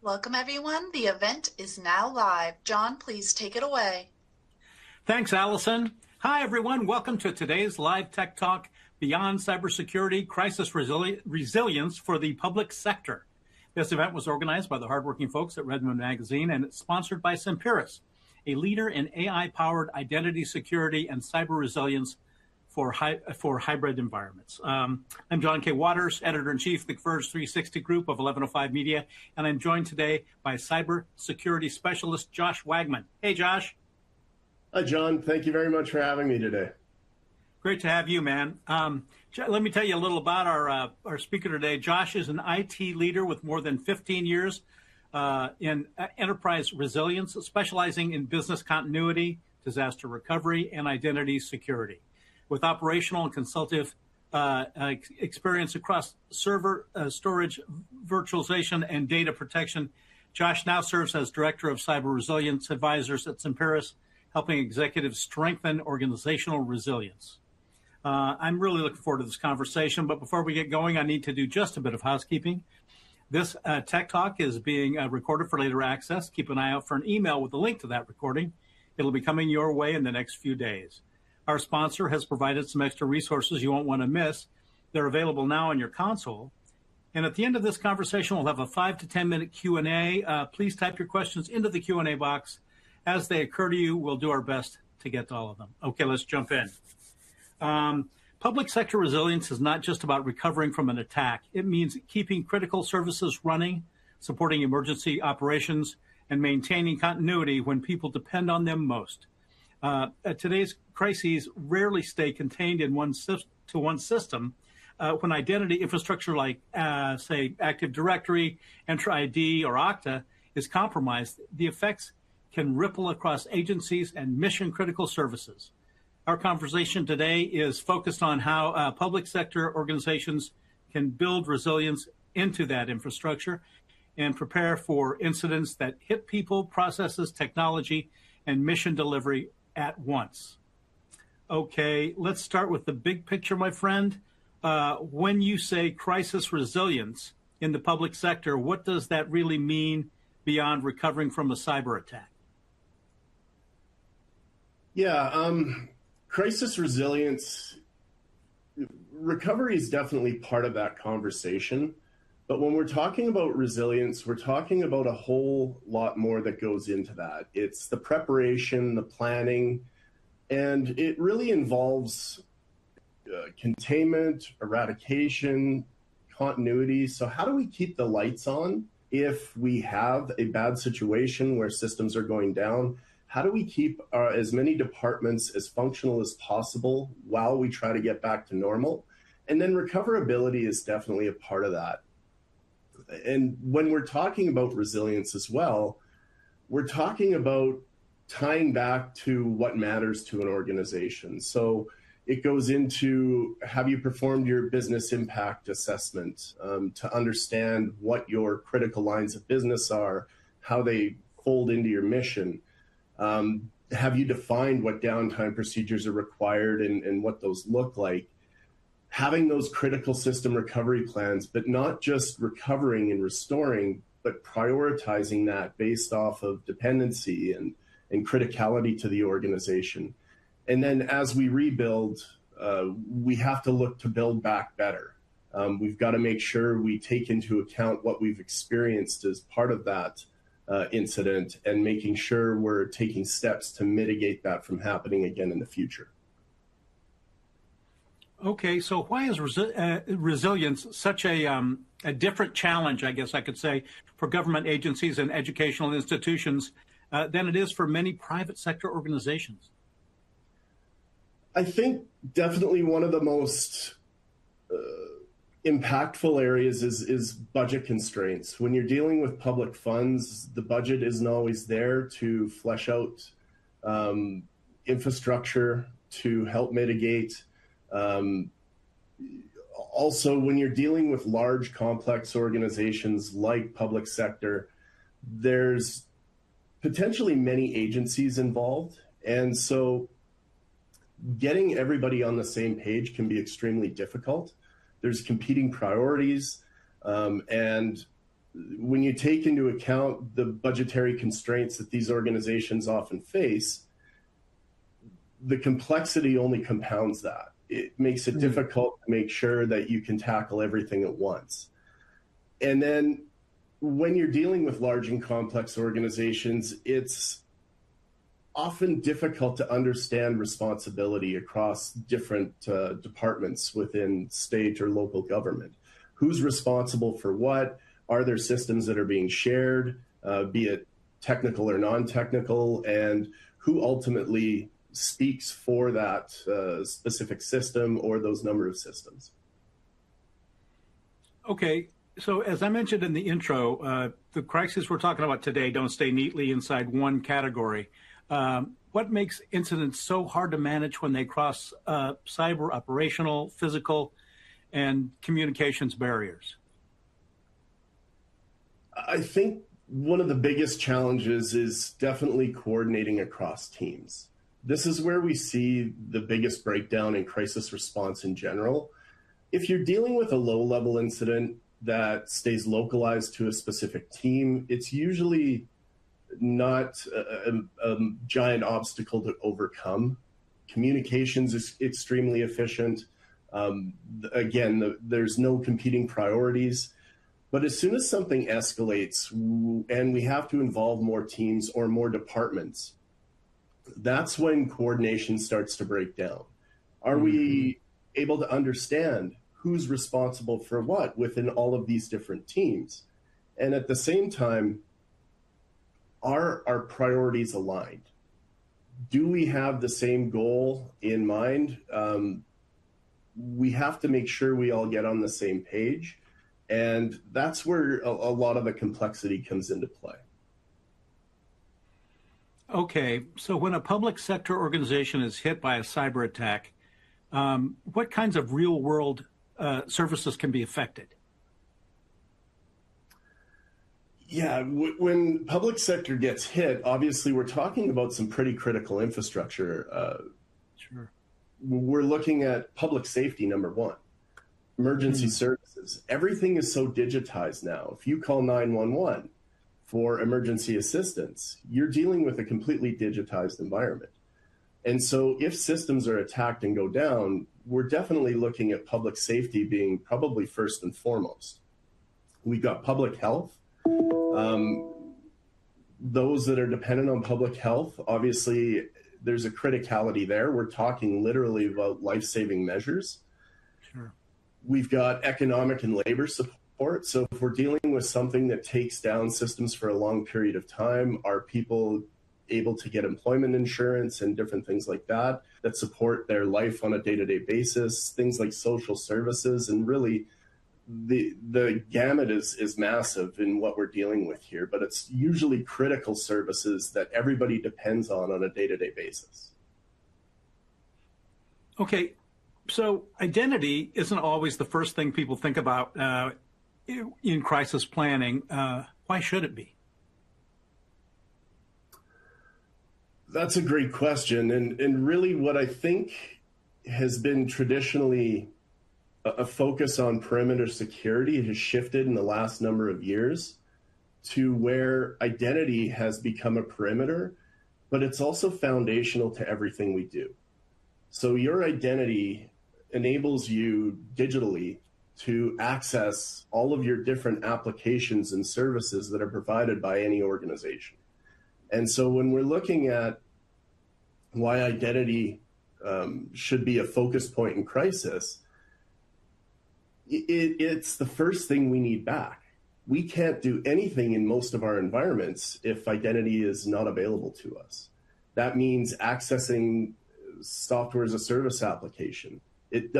Welcome everyone. The event is now live. John, please take it away. Thanks, Allison. Hi, everyone. Welcome to today's live tech talk, Beyond Cybersecurity, Crisis Resilience for the Public Sector. This event was organized by the hardworking folks at Redmond Magazine, and it's sponsored by Semperis, a leader in AI-powered identity security and cyber resilience for hybrid environments. I'm John K. Waters, Editor-in-Chief of the Converge 360 Group of 1105 Media, and I'm joined today by Cybersecurity Specialist Josh Wagman. Hey, Josh. Hi, John. Thank you very much for having me today. Great to have you, man. Let me tell you a little about our speaker today. Josh is an IT leader with more than 15 years in enterprise resilience, specializing in business continuity, disaster recovery, and identity security. With operational and consultative experience across server storage, virtualization, and data protection, Josh now serves as Director of Cyber Resilience Advisors at Semperis, helping executives strengthen organizational resilience. I'm really looking forward to this conversation, but before we get going, I need to do just a bit of housekeeping. This Tech Talk is being recorded for later access. Keep an eye out for an email with a link to that recording. It'll be coming your way in the next few days. Our sponsor has provided some extra resources you won't want to miss. They're available now on your console. And at the end of this conversation, we'll have a 5 to 10 minute Q&A. Please type your questions into the Q&A box. As they occur to you, we'll do our best to get to all of them. Okay, let's jump in. Public sector resilience is not just about recovering from an attack. It means keeping critical services running, supporting emergency operations, and maintaining continuity when people depend on them most. Today's crises rarely stay contained in one system. When identity infrastructure like, say, Active Directory, Entra ID, or Okta is compromised, the effects can ripple across agencies and mission-critical services. Our conversation today is focused on how public sector organizations can build resilience into that infrastructure and prepare for incidents that hit people, processes, technology, and mission delivery at once. Okay, let's start with the big picture, my friend. When you say crisis resilience in the public sector, what does that really mean beyond recovering from a cyber attack? Yeah, crisis resilience, recovery is definitely part of that conversation. But when we're talking about resilience, we're talking about a whole lot more that goes into that. It's the preparation, the planning, and it really involves containment, eradication, continuity. So how do we keep the lights on if we have a bad situation where systems are going down? How do we keep as many departments as functional as possible while we try to get back to normal? And then recoverability is definitely a part of that. And when we're talking about resilience as well, we're talking about tying back to what matters to an organization. So it goes into, have you performed your business impact assessment to understand what your critical lines of business are, how they fold into your mission? Have you defined what downtime procedures are required and what those look like? Having those critical system recovery plans, but not just recovering and restoring, but prioritizing that based off of dependency and criticality to the organization. And then as we rebuild, we have to look to build back better. We've got to make sure we take into account what we've experienced as part of that incident and making sure we're taking steps to mitigate that from happening again in the future. Okay, so why is resilience such a different challenge, I guess I could say, for government agencies and educational institutions than it is for many private sector organizations? I think definitely one of the most impactful areas is budget constraints. When you're dealing with public funds, the budget isn't always there to flesh out infrastructure to help mitigate. Also, when you're dealing with large, complex organizations like public sector, there's potentially many agencies involved. And so getting everybody on the same page can be extremely difficult. There's competing priorities, and when you take into account the budgetary constraints that these organizations often face, the complexity only compounds that. It makes it difficult to make sure that you can tackle everything at once. And then when you're dealing with large and complex organizations, it's often difficult to understand responsibility across different departments within state or local government. Who's responsible for what? Are there systems that are being shared, be it technical or non-technical? And who ultimately speaks for that specific system or those number of systems? Okay, so as I mentioned in the intro, the crises we're talking about today don't stay neatly inside one category. What makes incidents so hard to manage when they cross cyber, operational, physical, and communications barriers? I think one of the biggest challenges is definitely coordinating across teams. This is where we see the biggest breakdown in crisis response in general. If you're dealing with a low-level incident that stays localized to a specific team, it's usually not a giant obstacle to overcome. Communications is extremely efficient. Again, there's no competing priorities. But as soon as something escalates and we have to involve more teams or more departments, that's when coordination starts to break down. Are we able to understand who's responsible for what within all of these different teams? And at the same time, are our priorities aligned? Do we have the same goal in mind? We have to make sure we all get on the same page. And that's where a lot of the complexity comes into play. Okay, so when a public sector organization is hit by a cyber attack, what kinds of real world services can be affected? Yeah, when public sector gets hit, obviously we're talking about some pretty critical infrastructure. Sure. We're looking at public safety, number one. Emergency services. Everything is so digitized now. If you call 911 for emergency assistance, you're dealing with a completely digitized environment. And so if systems are attacked and go down, we're definitely looking at public safety being probably first and foremost. We've got public health. Those that are dependent on public health, obviously there's a criticality there. We're talking literally about life-saving measures. Sure. We've got economic and labor support. So if we're dealing with something that takes down systems for a long period of time, are people able to get employment insurance and different things like that that support their life on a day-to-day basis, things like social services, and really the gamut is massive in what we're dealing with here, but it's usually critical services that everybody depends on a day-to-day basis. Okay, so identity isn't always the first thing people think about in crisis planning. Why should it be? That's a great question. And really what I think has been traditionally a focus on perimeter security has shifted in the last number of years to where identity has become a perimeter, but it's also foundational to everything we do. So your identity enables you digitally to access all of your different applications and services that are provided by any organization. And so when we're looking at why identity should be a focus point in crisis, it's the first thing we need back. We can't do anything in most of our environments if identity is not available to us. That means accessing software as a service application. It's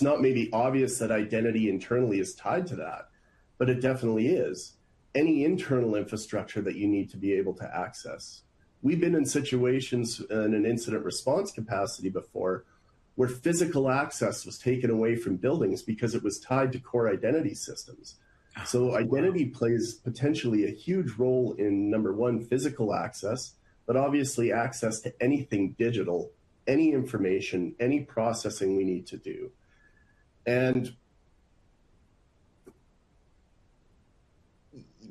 not maybe obvious that identity internally is tied to that, but it definitely is. Any internal infrastructure that you need to be able to access. We've been in situations in an incident response capacity before where physical access was taken away from buildings because it was tied to core identity systems. So identity plays potentially a huge role in, number one, physical access, but obviously access to anything digital, any information, any processing we need to do. And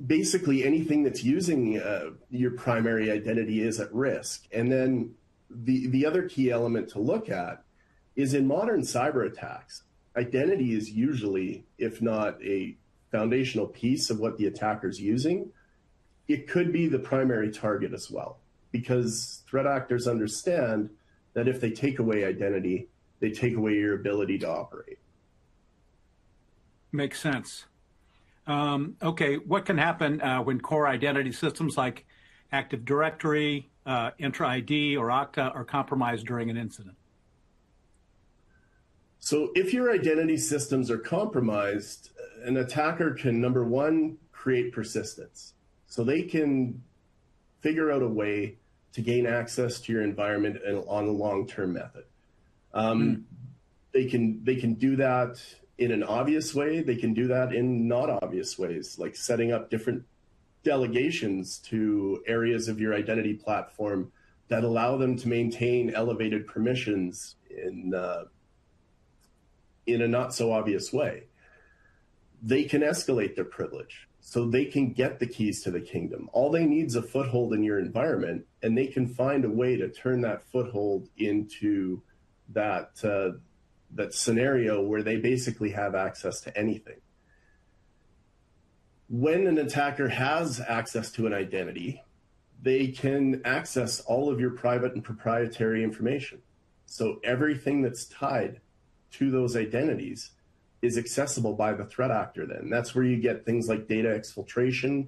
basically anything that's using your primary identity is at risk. And then the other key element to look at is in modern cyber attacks, identity is usually, if not a foundational piece of what the attacker's using, it could be the primary target as well, because threat actors understand that if they take away identity, they take away your ability to operate. Makes sense. Okay, what can happen when core identity systems like Active Directory, Entra ID, or Okta are compromised during an incident? So if your identity systems are compromised, an attacker can, number one, create persistence. So they can figure out a way to gain access to your environment on a long-term method. They can do that in an obvious way. They can do that in not obvious ways, like setting up different delegations to areas of your identity platform that allow them to maintain elevated permissions in a not so obvious way. They can escalate their privilege, so they can get the keys to the kingdom. All they need is a foothold in your environment, and they can find a way to turn that foothold into that scenario where they basically have access to anything. When an attacker has access to an identity, they can access all of your private and proprietary information. So everything that's tied to those identities is accessible by the threat actor then. That's where you get things like data exfiltration.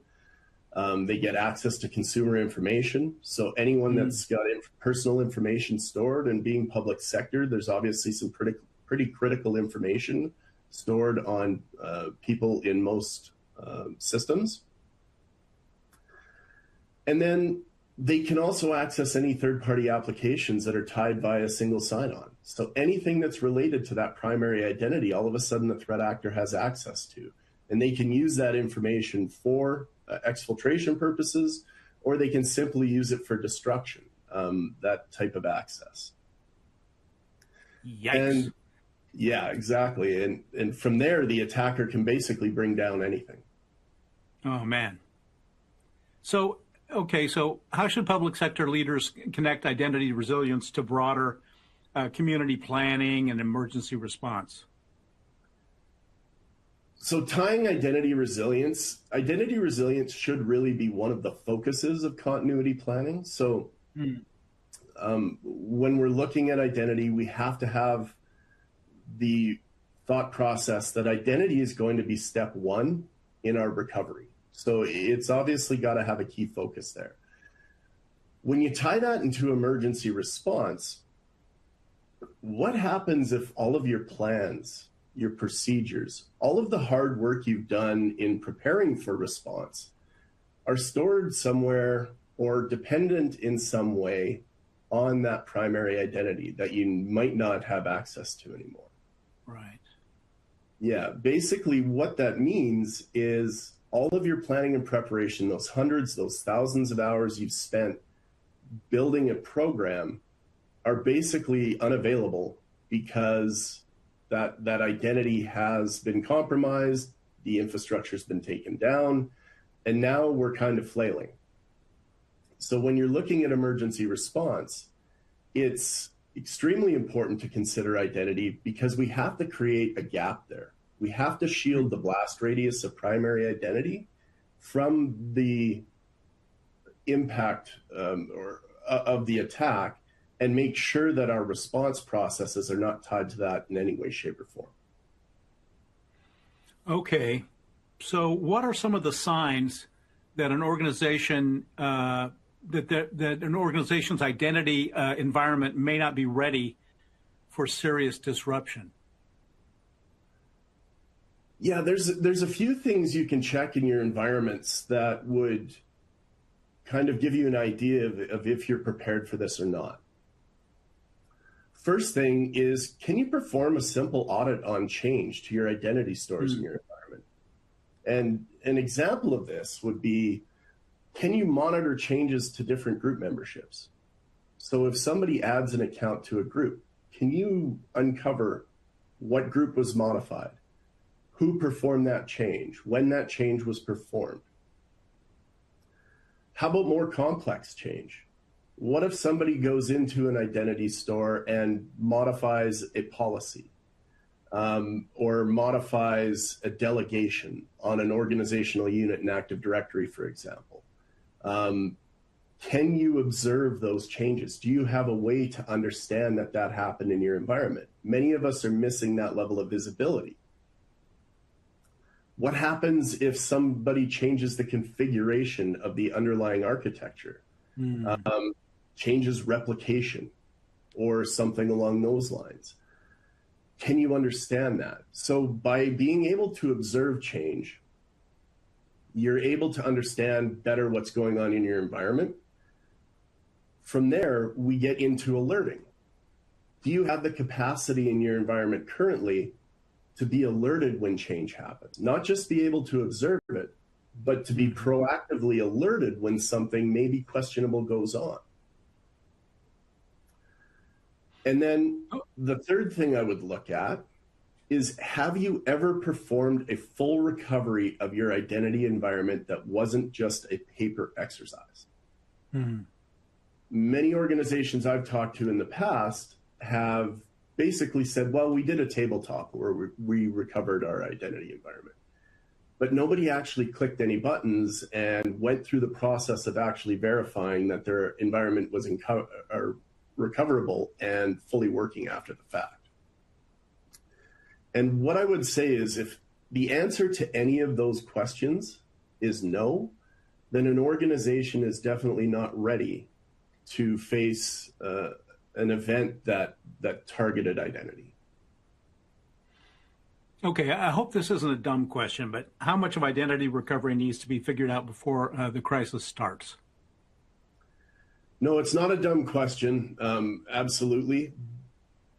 They get access to consumer information. So anyone that's got personal information stored, and being public sector, there's obviously some pretty critical information stored on people in most systems. And then they can also access any third-party applications that are tied via single sign-on. So anything that's related to that primary identity, all of a sudden the threat actor has access to. And they can use that information for exfiltration purposes, or they can simply use it for destruction, that type of access. Yikes. And yeah, exactly. And from there, the attacker can basically bring down anything. Oh, man. So, okay, so how should public sector leaders connect identity resilience to broader community planning and emergency response? So tying identity resilience should really be one of the focuses of continuity planning. So when we're looking at identity, we have to have the thought process that identity is going to be step one in our recovery. So it's obviously got to have a key focus there. When you tie that into emergency response, what happens if all of your plans, your procedures, all of the hard work you've done in preparing for response are stored somewhere or dependent in some way on that primary identity that you might not have access to anymore? Right. Yeah, basically what that means is all of your planning and preparation, those hundreds, those thousands of hours you've spent building a program, are basically unavailable because that identity has been compromised, the infrastructure's been taken down, and now we're kind of flailing. So when you're looking at emergency response, it's extremely important to consider identity because we have to create a gap there. We have to shield the blast radius of primary identity from the impact of the attack, and make sure that our response processes are not tied to that in any way, shape, or form. Okay, so what are some of the signs that an organization that an organization's identity environment may not be ready for serious disruption? Yeah, there's a few things you can check in your environments that would kind of give you an idea of if you're prepared for this or not. First thing is, can you perform a simple audit on change to your identity stores in your environment? And an example of this would be, can you monitor changes to different group memberships? So if somebody adds an account to a group, can you uncover what group was modified, who performed that change, when that change was performed? How about more complex change? What if somebody goes into an identity store and modifies a policy or modifies a delegation on an organizational unit in Active Directory, for example? Can you observe those changes? Do you have a way to understand that that happened in your environment? Many of us are missing that level of visibility. What happens if somebody changes the configuration of the underlying architecture, changes replication, or something along those lines? Can you understand that? So by being able to observe change, you're able to understand better what's going on in your environment. From there, we get into alerting. Do you have the capacity in your environment currently to be alerted when change happens? Not just be able to observe it, but to be proactively alerted when something maybe questionable goes on. And then the third thing I would look at is, have you ever performed a full recovery of your identity environment that wasn't just a paper exercise? Many organizations I've talked to in the past have basically said, well, we did a tabletop where we recovered our identity environment, but nobody actually clicked any buttons and went through the process of actually verifying that their environment was recoverable and fully working after the fact. And what I would say is, if the answer to any of those questions is no, then an organization is definitely not ready to face an event that targeted identity. Okay, I hope this isn't a dumb question, but how much of identity recovery needs to be figured out before the crisis starts? No, it's not a dumb question. Absolutely.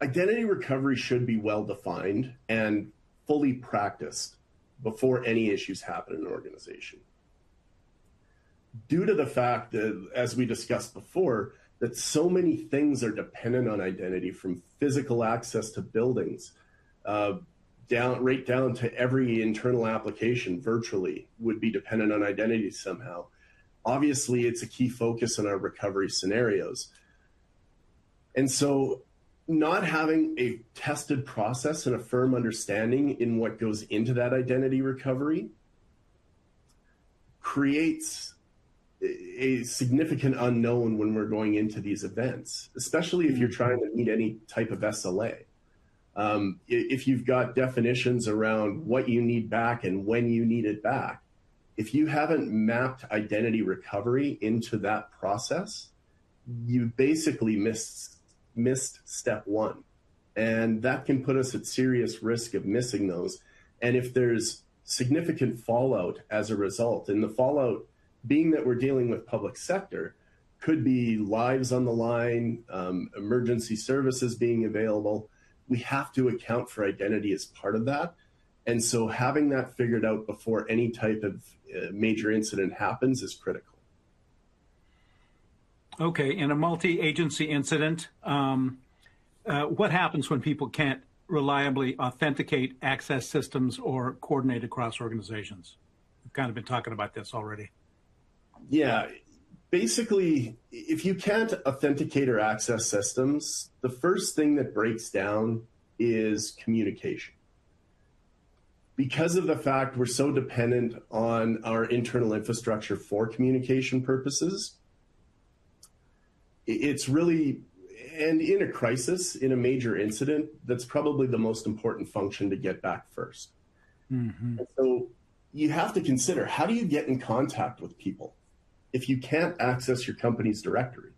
Identity recovery should be well defined and fully practiced before any issues happen in an organization. Due to the fact that, as we discussed before, that so many things are dependent on identity, from physical access to buildings, right down to every internal application virtually would be dependent on identity somehow. Obviously, it's a key focus in our recovery scenarios. And so not having a tested process and a firm understanding in what goes into that identity recovery creates a significant unknown when we're going into these events, especially if you're trying to meet any type of SLA. If you've got definitions around what you need back and when you need it back, if you haven't mapped identity recovery into that process, you basically missed step one. And that can put us at serious risk of missing those. And if there's significant fallout as a result, and the fallout being that we're dealing with public sector, could be lives on the line, emergency services being available, we have to account for identity as part of that. And so having that figured out before any type of major incident happens is critical. Okay, in a multi-agency incident, what happens when people can't reliably authenticate access systems or coordinate across organizations? We've kind of been talking about this already. Yeah, basically, if you can't authenticate or access systems, the first thing that breaks down is communication. Because of the fact we're so dependent on our internal infrastructure for communication purposes, it's really, and in a crisis, in a major incident, that's probably the most important function to get back first. And so you have to consider, how do you get in contact with people if you can't access your company's directory?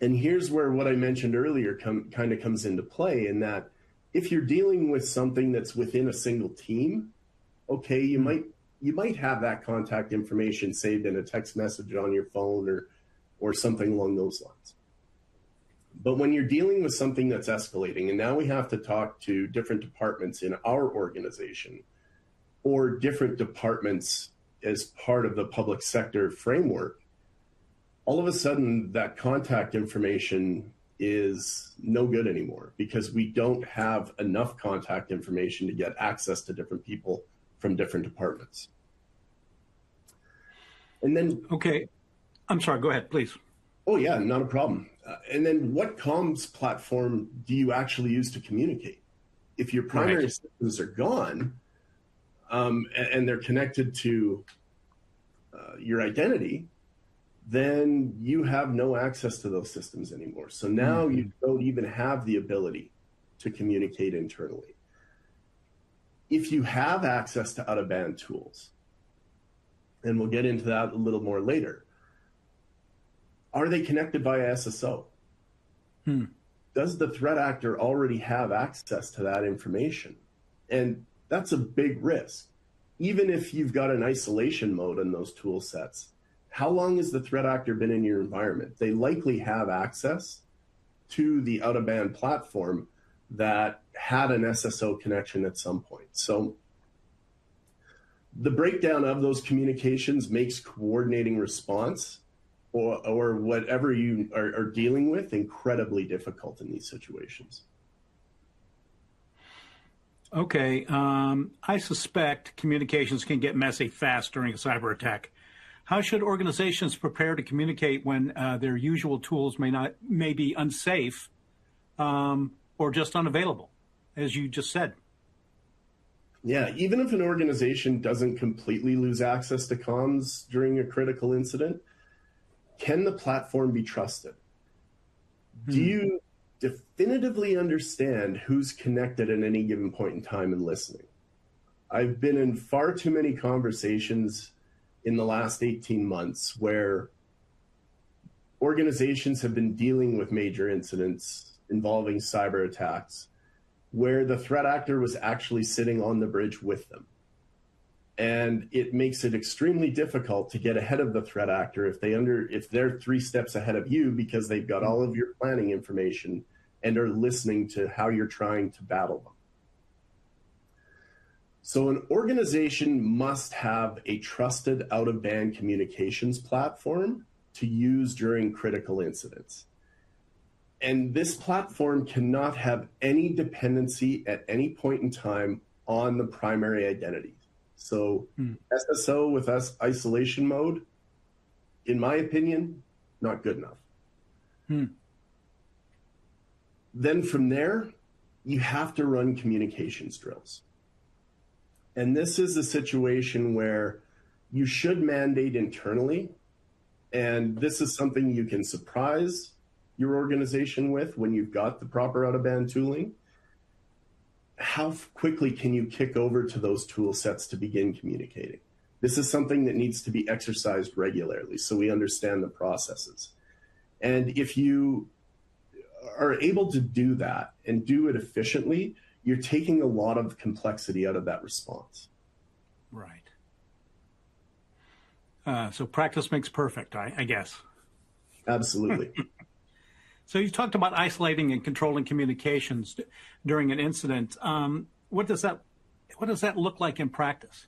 And here's where what I mentioned earlier kind of comes into play, in that if you're dealing with something that's within a single team, okay, you might have that contact information saved in a text message on your phone or something along those lines. But when you're dealing with something that's escalating, and now we have to talk to different departments in our organization or different departments as part of the public sector framework, all of a sudden that contact information is no good anymore, because we don't have enough contact information to get access to different people from different departments. And then, Okay. I'm sorry. Go ahead, please. oh yeah, not a problem. And then what comms platform do you actually use to communicate? If your Right. primary systems are gone, and they're connected to your identity, then you have no access to those systems anymore. So now you don't even have the ability to communicate internally. If you have access to out-of-band tools, and we'll get into that a little more later, are they connected via SSO? Does the threat actor already have access to that information? And that's a big risk. Even if you've got an isolation mode in those tool sets, how long has the threat actor been in your environment? They likely have access to the out-of-band platform that had an SSO connection at some point. So the breakdown of those communications makes coordinating response or whatever you are dealing with incredibly difficult in these situations. Okay. I suspect communications can get messy fast during a cyber attack. How should organizations prepare to communicate when their usual tools may be unsafe or just unavailable, as you just said? Yeah, even if an organization doesn't completely lose access to comms during a critical incident, can the platform be trusted? Do you definitively understand who's connected at any given point in time and listening? I've been in far too many conversations in the last 18 months where organizations have been dealing with major incidents involving cyber attacks where the threat actor was actually sitting on the bridge with them. And it makes it extremely difficult to get ahead of the threat actor if they're 3 steps ahead of you because they've got all of your planning information and are listening to how you're trying to battle them. So an organization must have a trusted out-of-band communications platform to use during critical incidents. And this platform cannot have any dependency at any point in time on the primary identity. So SSO with isolation mode, in my opinion, not good enough. Then from there, you have to run communications drills. And this is a situation where you should mandate internally. And this is something you can surprise your organization with when you've got the proper out-of-band tooling. How quickly can you kick over to those tool sets to begin communicating? This is something that needs to be exercised regularly so we understand the processes. And if you are able to do that and do it efficiently, you're taking a lot of complexity out of that response. Right. So practice makes perfect, I guess. Absolutely. So you talked about isolating and controlling communications during an incident. What does that look like in practice?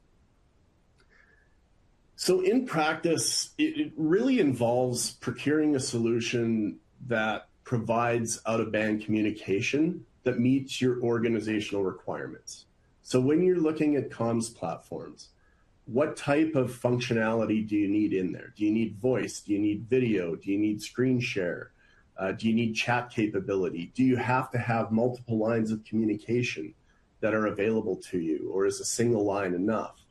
So in practice, it really involves procuring a solution that provides out-of-band communication that meets your organizational requirements. So when you're looking at comms platforms, what type of functionality do you need in there? Do you need voice? Do you need video? Do you need screen share? Do you need chat capability? Do you have to have multiple lines of communication that are available to you, or is a single line enough?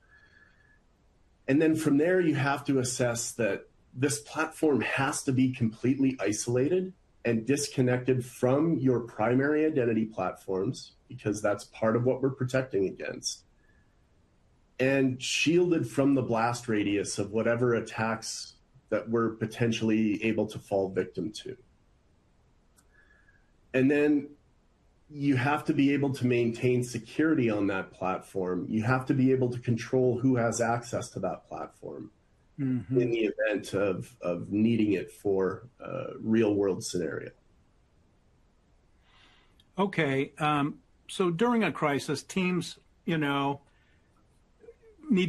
And then from there, you have to assess that this platform has to be completely isolated and disconnected from your primary identity platforms, because that's part of what we're protecting against, and shielded from the blast radius of whatever attacks that we're potentially able to fall victim to. And then you have to be able to maintain security on that platform. You have to be able to control who has access to that platform in the event of needing it for a real world scenario. Okay. So during a crisis, teams, need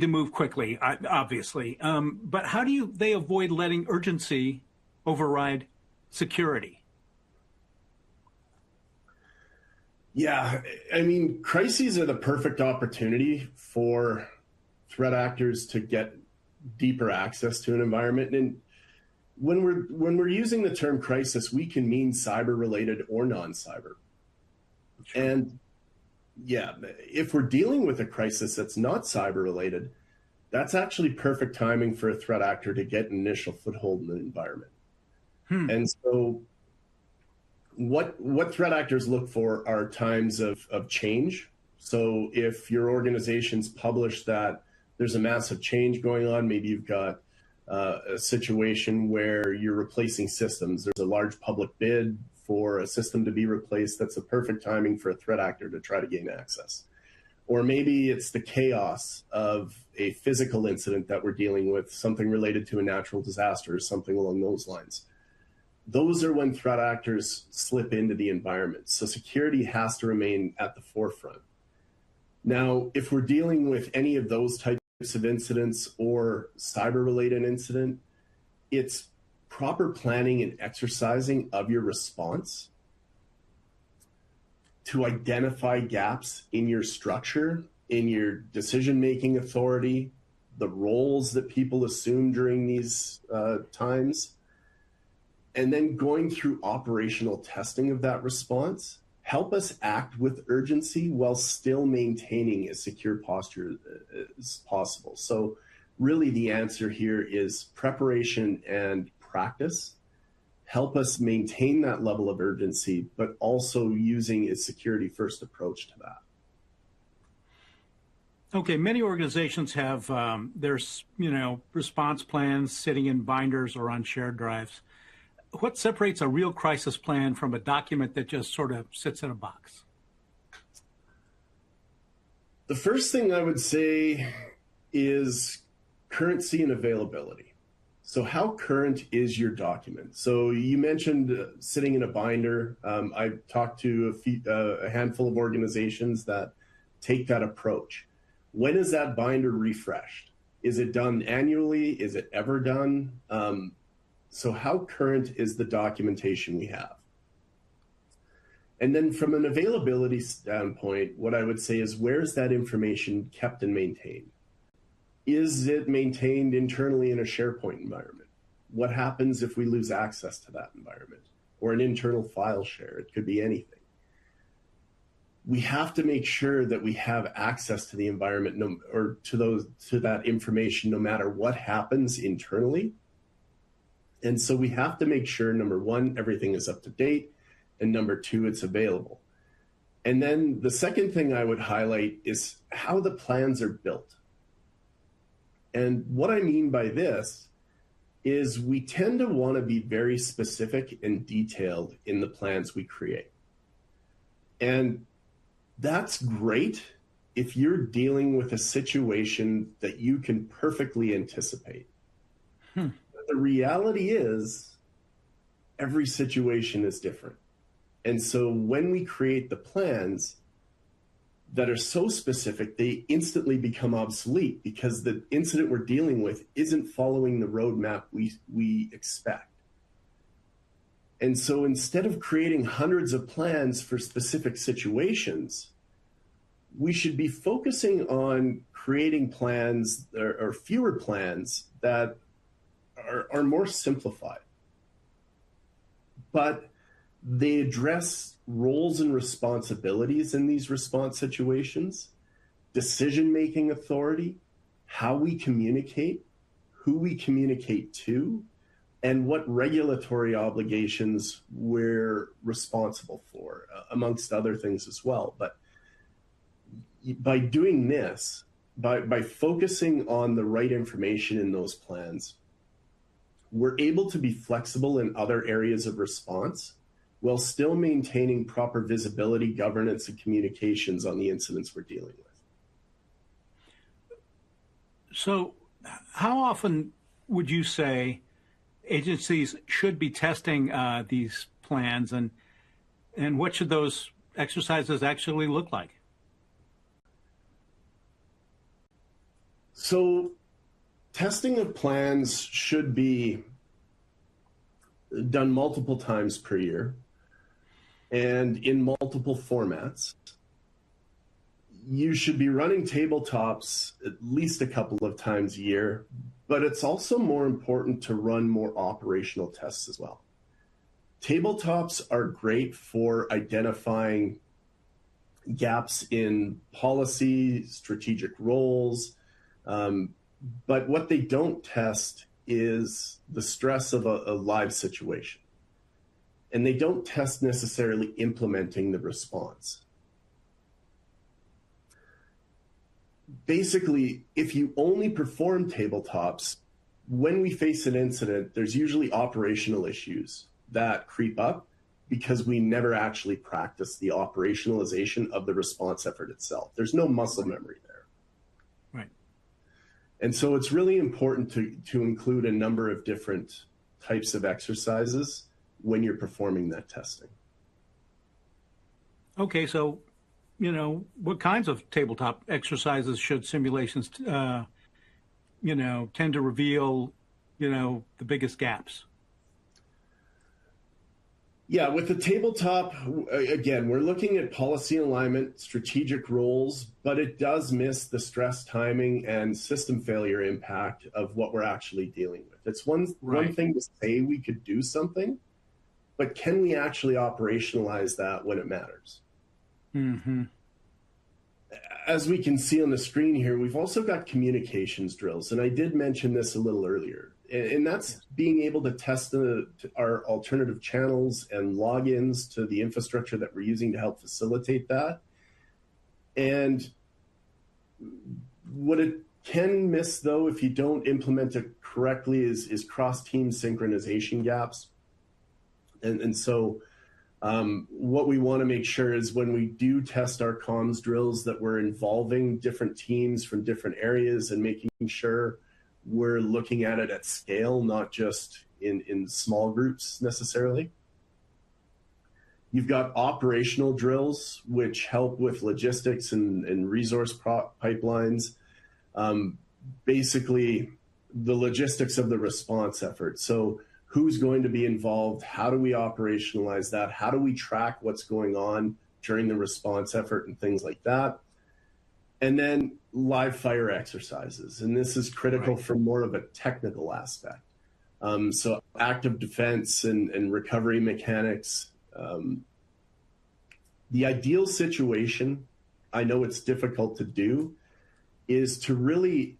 to move quickly, obviously. But how do they avoid letting urgency override security? Yeah, I mean, crises are the perfect opportunity for threat actors to get deeper access to an environment. And when we're using the term crisis, we can mean cyber related or non-cyber. Sure. And yeah, if we're dealing with a crisis that's not cyber related, that's actually perfect timing for a threat actor to get an initial foothold in the environment. And so what threat actors look for are times of change. So if your organization's published that there's a massive change going on, maybe you've got a situation where you're replacing systems. There's a large public bid for a system to be replaced. That's the perfect timing for a threat actor to try to gain access. Or maybe it's the chaos of a physical incident that we're dealing with, something related to a natural disaster or something along those lines. Those are when threat actors slip into the environment. So security has to remain at the forefront. Now, if we're dealing with any of those types of incidents or cyber-related incident, it's proper planning and exercising of your response to identify gaps in your structure, in your decision-making authority, the roles that people assume during these times, and then going through operational testing of that response help us act with urgency while still maintaining a secure posture as possible. So really the answer here is preparation and practice help us maintain that level of urgency, but also using a security first approach to that. Okay, many organizations have their response plans sitting in binders or on shared drives. What separates a real crisis plan from a document that just sort of sits in a box? The first thing I would say is currency and availability. So how current is your document? So you mentioned sitting in a binder. I've talked to a handful of organizations that take that approach. When is that binder refreshed? Is it done annually? Is it ever done? So how current is the documentation we have? And then from an availability standpoint, what I would say is where's that information kept and maintained? Is it maintained internally in a SharePoint environment? What happens if we lose access to that environment? Or an internal file share? It could be anything. We have to make sure that we have access to the environment or to that information no matter what happens internally. And so we have to make sure, number one, everything is up to date, and number two, it's available. And then the second thing I would highlight is how the plans are built. And what I mean by this is we tend to want to be very specific and detailed in the plans we create. And that's great if you're dealing with a situation that you can perfectly anticipate. The reality is every situation is different. And so when we create the plans that are so specific, they instantly become obsolete because the incident we're dealing with isn't following the roadmap we expect. And so instead of creating hundreds of plans for specific situations, we should be focusing on creating plans or fewer plans that are more simplified, but they address roles and responsibilities in these response situations, decision-making authority, how we communicate, who we communicate to, and what regulatory obligations we're responsible for, amongst other things as well. But by doing this, by focusing on the right information in those plans, we're able to be flexible in other areas of response while still maintaining proper visibility, governance, and communications on the incidents we're dealing with. So how often would you say agencies should be testing these plans, and what should those exercises actually look like? So testing of plans should be done multiple times per year and in multiple formats. You should be running tabletops at least a couple of times a year, but it's also more important to run more operational tests as well. Tabletops are great for identifying gaps in policy, strategic roles, but what they don't test is the stress of a live situation. And they don't test necessarily implementing the response. Basically, if you only perform tabletops, when we face an incident, there's usually operational issues that creep up because we never actually practice the operationalization of the response effort itself. There's no muscle memory there. Right. And so it's really important to include a number of different types of exercises when you're performing that testing. Okay, so, what kinds of tabletop exercises should simulations, tend to reveal, the biggest gaps? Yeah, with the tabletop, again, we're looking at policy alignment, strategic roles, but it does miss the stress timing and system failure impact of what we're actually dealing with. It's one thing to say we could do something, but can we actually operationalize that when it matters? Mm-hmm. As we can see on the screen here, we've also got communications drills, and I did mention this a little earlier. And that's being able to test our alternative channels and logins to the infrastructure that we're using to help facilitate that. And what it can miss, though, if you don't implement it correctly, is cross-team synchronization gaps. And so what we want to make sure is when we do test our comms drills that we're involving different teams from different areas and making sure we're looking at it at scale, not just in small groups necessarily. You've got operational drills, which help with logistics and resource pipelines. Basically, the logistics of the response effort. So who's going to be involved? How do we operationalize that? How do we track what's going on during the response effort and things like that? And then live fire exercises. And this is critical from more of a technical aspect. So active defense and recovery mechanics. The ideal situation, I know it's difficult to do, is to really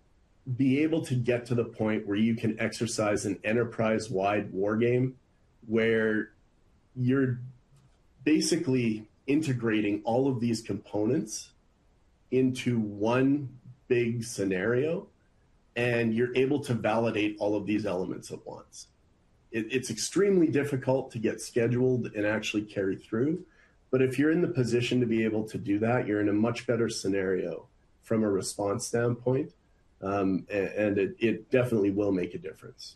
be able to get to the point where you can exercise an enterprise-wide war game where you're basically integrating all of these components into one big scenario, and you're able to validate all of these elements at once. It's extremely difficult to get scheduled and actually carry through, but if you're in the position to be able to do that, you're in a much better scenario from a response standpoint, and it definitely will make a difference.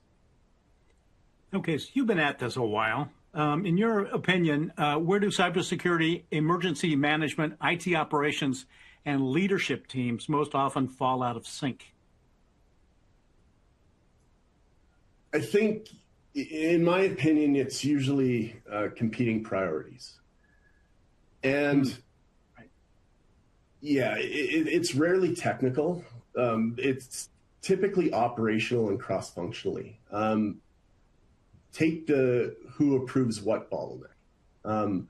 Okay, so you've been at this a while. In your opinion, where do cybersecurity, emergency management, IT operations, and leadership teams most often fall out of sync? I think, in my opinion, it's usually competing priorities. And yeah, it's rarely technical. It's typically operational and cross-functionally. Take the who approves what bottleneck.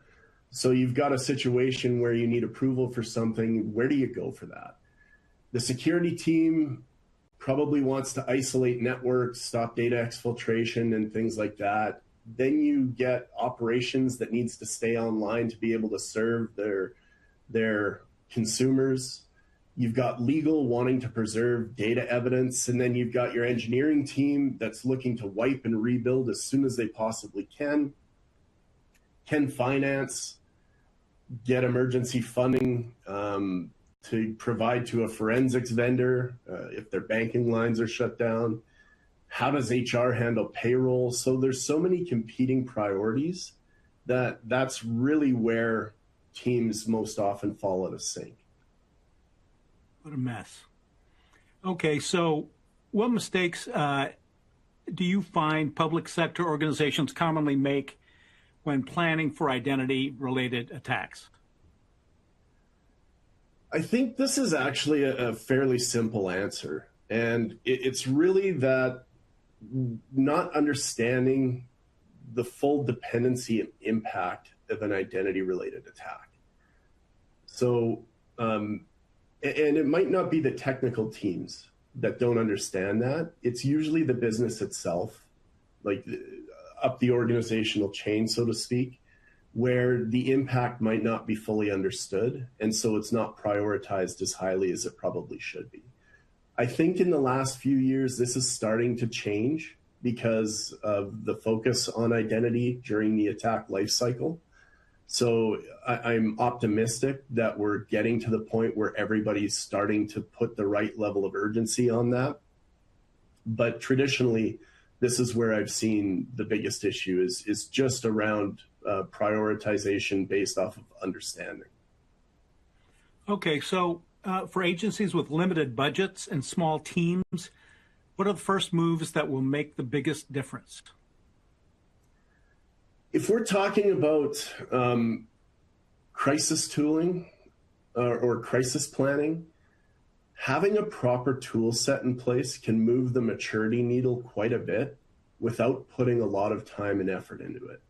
So you've got a situation where you need approval for something. Where do you go for that? The security team probably wants to isolate networks, stop data exfiltration and things like that. Then you get operations that needs to stay online to be able to serve their consumers. You've got legal wanting to preserve data evidence, and then you've got your engineering team that's looking to wipe and rebuild as soon as they possibly can. Can finance get emergency funding to provide to a forensics vendor if their banking lines are shut down? How does HR handle payroll? So there's so many competing priorities that's really where teams most often fall out of sync. What a mess. Okay, so what mistakes do you find public sector organizations commonly make when planning for identity-related attacks? I think this is actually a fairly simple answer. And it's really that not understanding the full dependency and impact of an identity-related attack. So, and it might not be the technical teams that don't understand that. It's usually the business itself, like up the organizational chain, so to speak, where the impact might not be fully understood. And so it's not prioritized as highly as it probably should be. I think in the last few years, this is starting to change because of the focus on identity during the attack lifecycle. So I'm optimistic that we're getting to the point where everybody's starting to put the right level of urgency on that. But traditionally, this is where I've seen the biggest issue is just around prioritization based off of understanding. Okay, so for agencies with limited budgets and small teams, what are the first moves that will make the biggest difference? If we're talking about crisis tooling or crisis planning, having a proper tool set in place can move the maturity needle quite a bit without putting a lot of time and effort into it.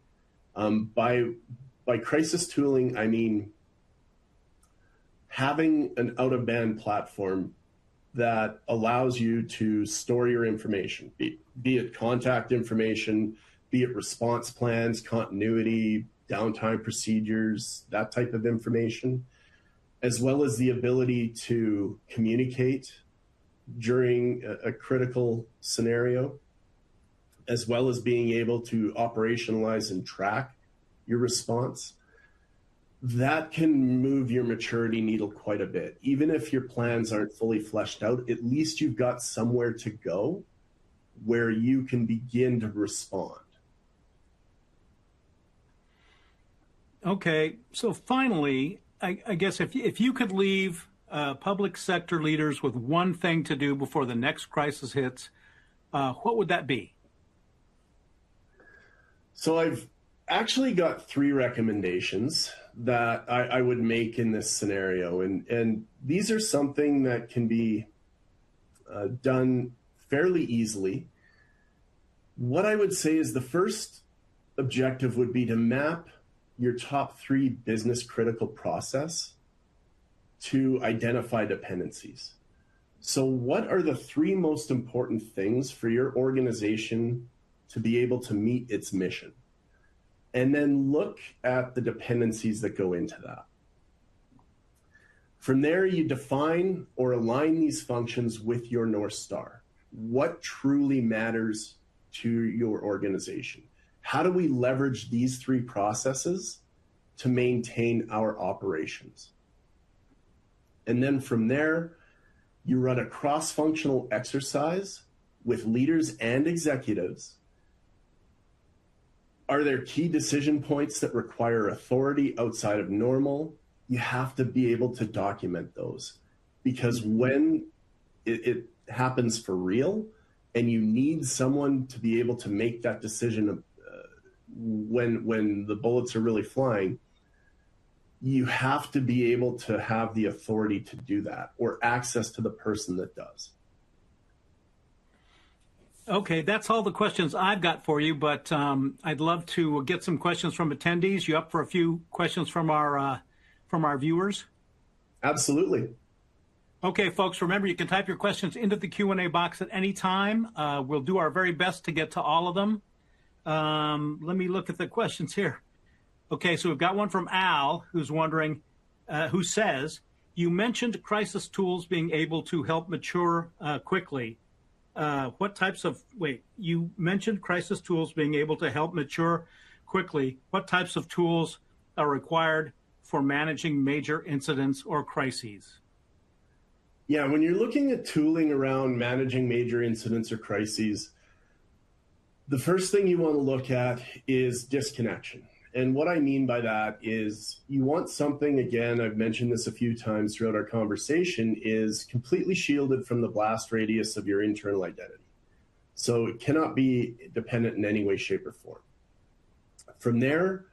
By crisis tooling, I mean having an out-of-band platform that allows you to store your information, be it contact information, be it response plans, continuity, downtime procedures, that type of information, as well as the ability to communicate during a critical scenario, as well as being able to operationalize and track your response. That can move your maturity needle quite a bit. Even if your plans aren't fully fleshed out, at least you've got somewhere to go where you can begin to respond. Okay, so finally, I guess if you could leave public sector leaders with one thing to do before the next crisis hits, what would that be? So I've actually got 3 recommendations that I would make in this scenario. And these are something that can be done fairly easily. What I would say is the first objective would be to map your top 3 business critical process to identify dependencies. So what are the 3 most important things for your organization to be able to meet its mission? And then look at the dependencies that go into that. From there, you define or align these functions with your North Star. What truly matters to your organization? How do we leverage these 3 processes to maintain our operations? And then from there, you run a cross-functional exercise with leaders and executives. Are there key decision points that require authority outside of normal? You have to be able to document those, because when it happens for real and you need someone to be able to make that decision when the bullets are really flying, you have to be able to have the authority to do that or access to the person that does. Okay, that's all the questions I've got for you, but I'd love to get some questions from attendees. You up for a few questions from our viewers? Absolutely. Okay, folks, remember you can type your questions into the Q&A box at any time. We'll do our very best to get to all of them. Let me look at the questions here. Okay, so we've got one from Al, who's wondering, who says, you mentioned crisis tools being able to help mature quickly. You mentioned crisis tools being able to help mature quickly. What types of tools are required for managing major incidents or crises? Yeah, when you're looking at tooling around managing major incidents or crises, the first thing you want to look at is disconnection. And what I mean by that is you want something, again, I've mentioned this a few times throughout our conversation, is completely shielded from the blast radius of your internal identity. So it cannot be dependent in any way, shape, or form. From there,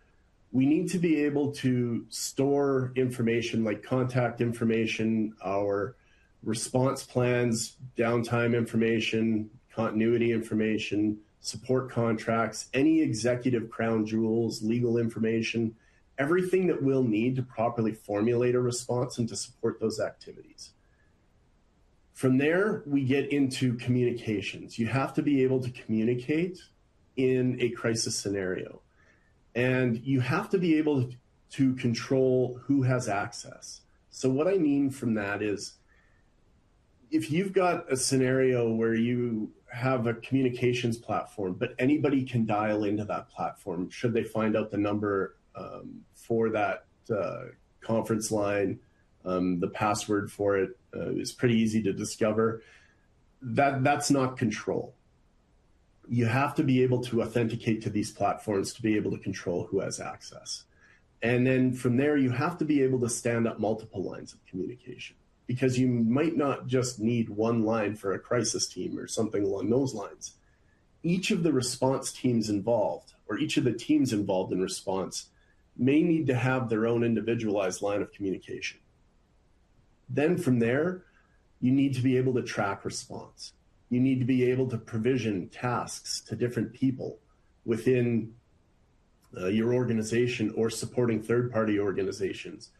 we need to be able to store information like contact information, our response plans, downtime information, continuity information, support contracts, any executive crown jewels, legal information, everything that we'll need to properly formulate a response and to support those activities. From there, we get into communications. You have to be able to communicate in a crisis scenario. And you have to be able to control who has access. So what I mean from that is, if you've got a scenario where you have a communications platform, but anybody can dial into that platform should they find out the number for that conference line, the password for it is pretty easy to discover. That's not control. You have to be able to authenticate to these platforms to be able to control who has access. And then from there, you have to be able to stand up multiple lines of communication, because you might not just need one line for a crisis team or something along those lines. Each of the response teams involved, or each of the teams involved in response, may need to have their own individualized line of communication. Then from there, you need to be able to track response. You need to be able to provision tasks to different people within your organization or supporting third-party organizations,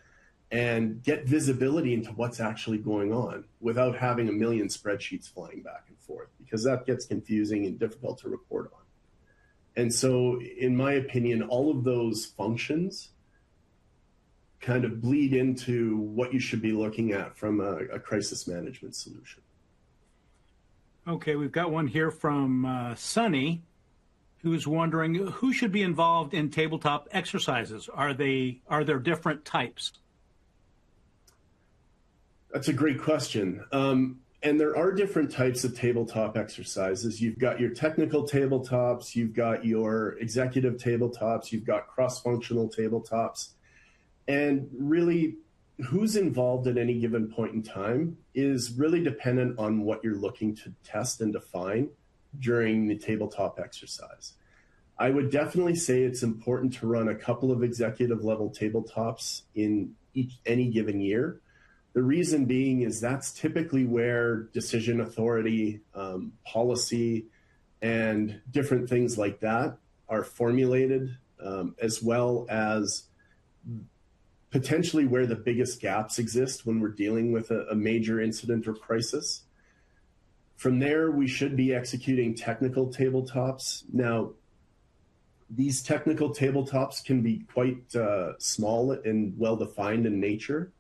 and get visibility into what's actually going on without having a million spreadsheets flying back and forth, because that gets confusing and difficult to report on. And so, in my opinion, all of those functions kind of bleed into what you should be looking at from a crisis management solution. Okay, we've got one here from Sunny, who's wondering who should be involved in tabletop exercises. Are there different types? That's a great question. And there are different types of tabletop exercises. You've got your technical tabletops, you've got your executive tabletops, you've got cross-functional tabletops. And really, who's involved at any given point in time is really dependent on what you're looking to test and define during the tabletop exercise. I would definitely say it's important to run a couple of executive level tabletops in any given year. The reason being is that's typically where decision authority, policy, and different things like that are formulated, as well as potentially where the biggest gaps exist when we're dealing with a major incident or crisis. From there, we should be executing technical tabletops. Now, these technical tabletops can be quite small and well-defined in nature,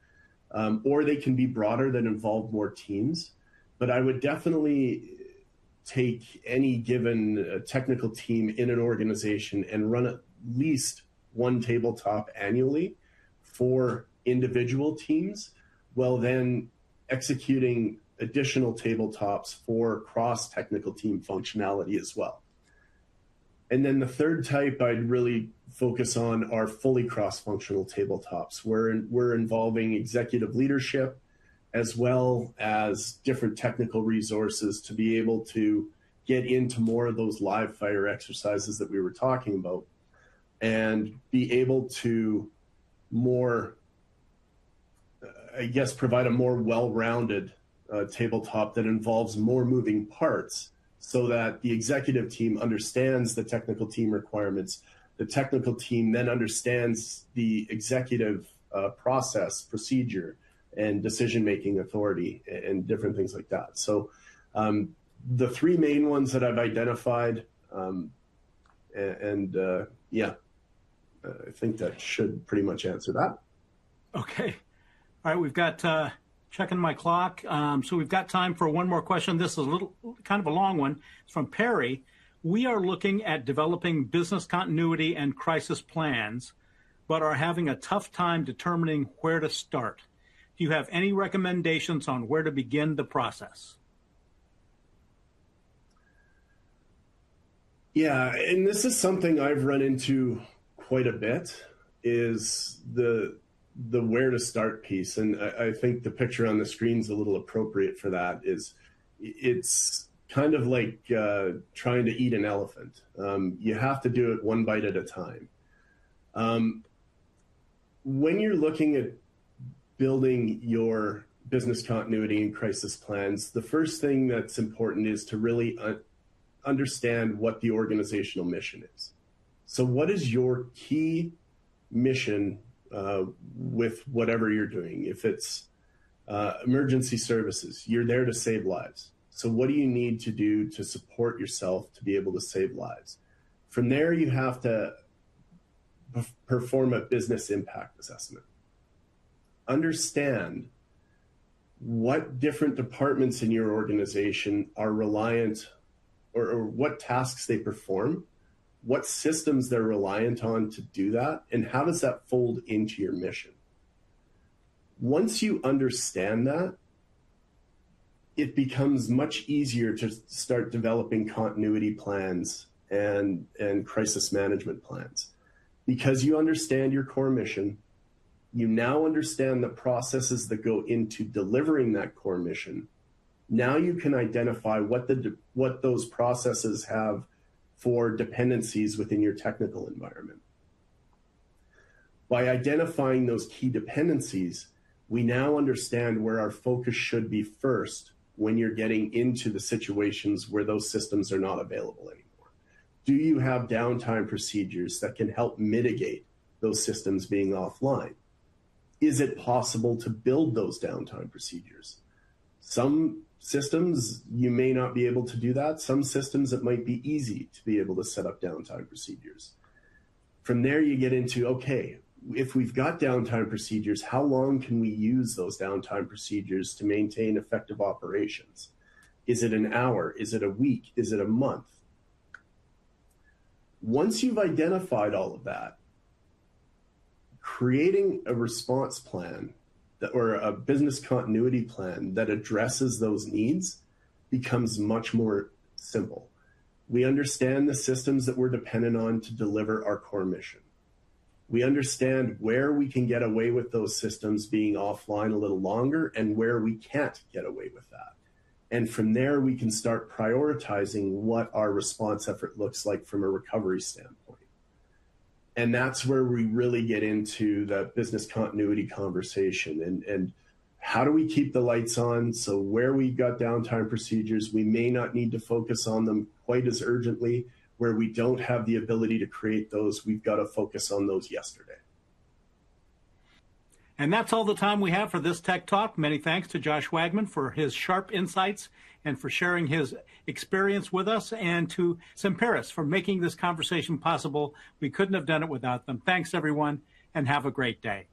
or they can be broader that involve more teams. But I would definitely take any given technical team in an organization and run at least one tabletop annually for individual teams, while then executing additional tabletops for cross-technical team functionality as well. And then the third type I'd really focus on are fully cross-functional tabletops, where we're involving executive leadership as well as different technical resources to be able to get into more of those live fire exercises that we were talking about, and be able to more, provide a more well-rounded tabletop that involves more moving parts, so that the executive team understands the technical team requirements. The technical team then understands the executive process, procedure, and decision-making authority, and different things like that. So the three main ones that I've identified, I think that should pretty much answer that. Okay. All right, we've got, checking my clock, so we've got time for one more question. This is a little, kind of a long one. It's from Perry. We are looking at developing business continuity and crisis plans, but are having a tough time determining where to start. Do you have any recommendations on where to begin the process? Yeah, and this is something I've run into quite a bit, is the where to start piece. And I think the picture on the screen is a little appropriate for that. It's kind of like trying to eat an elephant. You have to do it one bite at a time. When you're looking at building your business continuity and crisis plans, the first thing that's important is to really understand what the organizational mission is. So what is your key mission with whatever you're doing? If it's emergency services, you're there to save lives. So what do you need to do to support yourself to be able to save lives? From there, you have to perform a business impact assessment. Understand what different departments in your organization are reliant or what tasks they perform, what systems they're reliant on to do that, and how does that fold into your mission? Once you understand that, it becomes much easier to start developing continuity plans and crisis management plans. Because you understand your core mission, you now understand the processes that go into delivering that core mission. Now you can identify what those processes have for dependencies within your technical environment. By identifying those key dependencies, we now understand where our focus should be first when you're getting into the situations where those systems are not available anymore. Do you have downtime procedures that can help mitigate those systems being offline? Is it possible to build those downtime procedures? Some systems, you may not be able to do that. Some systems, it might be easy to be able to set up downtime procedures. From there, you get into, okay, if we've got downtime procedures, how long can we use those downtime procedures to maintain effective operations? Is it an hour? Is it a week? Is it a month? Once you've identified all of that, creating a response plan or a business continuity plan that addresses those needs becomes much more simple. We understand the systems that we're dependent on to deliver our core mission. We understand where we can get away with those systems being offline a little longer and where we can't get away with that. And from there, we can start prioritizing what our response effort looks like from a recovery standpoint. And that's where we really get into the business continuity conversation and how do we keep the lights on? So where we've got downtime procedures, we may not need to focus on them quite as urgently. Where we don't have the ability to create those, we've got to focus on those yesterday. And that's all the time we have for this Tech Talk. Many thanks to Josh Wagman for his sharp insights and for sharing his experience with us, and to Semperis for making this conversation possible. We couldn't have done it without them. Thanks, everyone, and have a great day.